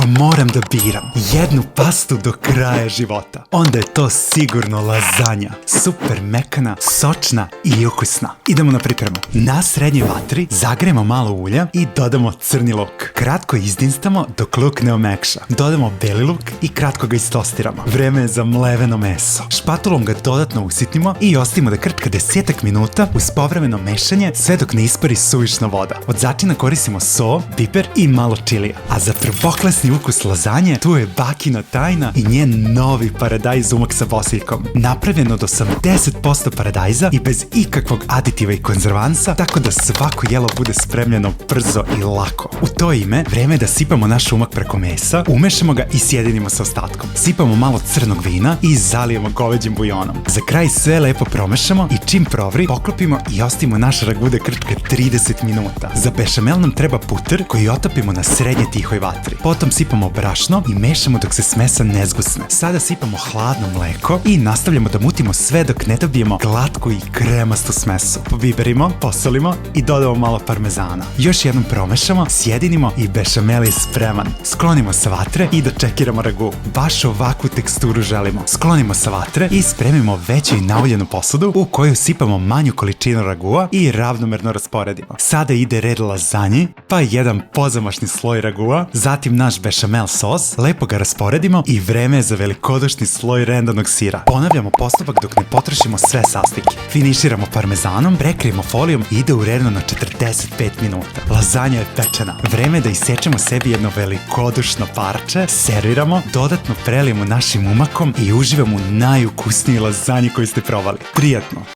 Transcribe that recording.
Ako moram da biram jednu pastu do kraja života, onda je to sigurno lazanja. Super mekana, sočna i ukusna. Idemo na pripremu. Na srednjoj vatri zagrejemo malo ulja i dodamo crni luk. Kratko izdinstamo dok luk ne omekša. Dodamo beli luk i kratko ga istostiramo. Vreme je za mleveno meso. Špatulom ga dodatno usitnimo i ostavimo da krčka 10 minuta uz povremeno mešanje sve dok ne ispari suvišna voda. Od začina koristimo so, piper i malo čilija. A za prvoklesni ukus lazanje tu je bakina tajna i njen novi paradajz umak sa bosiljkom. Napravljen od 80% paradajza i bez ikakvog aditiva i konzervansa, tako da svako jelo bude spremljeno brzo i lako. U to ime, vreme je da sipamo naš umak preko mesa, umešamo ga i sjedinimo sa ostatkom. Sipamo malo crnog vina i zalijemo goveđim bujonom. Za kraj sve lepo promešamo i čim provri, poklopimo i ostavimo naš ragu da krčka 30 minuta. Za bešamel nam treba puter koji otopimo na srednje tihoj vatri. Potom sipamo brašno i mešamo dok se smesa ne zgusne. Sada sipamo hladno mleko i nastavljamo da mutimo sve dok ne dobijemo glatku i kremastu smesu. Pobiberimo, posolimo i dodamo malo parmezana. Još jednom promešamo, sjedinimo i bešamel je spreman. Sklonimo sa vatre i dočekiramo ragu. Baš ovakvu teksturu želimo. Sklonimo sa vatre i spremimo veću i nauljenu posudu u koju sipamo manju količinu ragua i ravnomerno rasporedimo. Sada ide red lazanji, pa jedan pozamašni sloj ragua, zatim naš bešamel sos, lepo ga rasporedimo i vreme je za velikodušni sloj rendanog sira. Ponavljamo postupak dok ne potrošimo sve sastojke. Finiširamo parmezanom, prekrijemo folijom i ide u redno na 45 minuta. Lazanja je pečena. Vreme je da isečemo sebi jedno velikodušno parče, serviramo, dodatno prelijemo našim umakom i uživamo u najukusnijoj lazanji koju ste probali. Prijatno!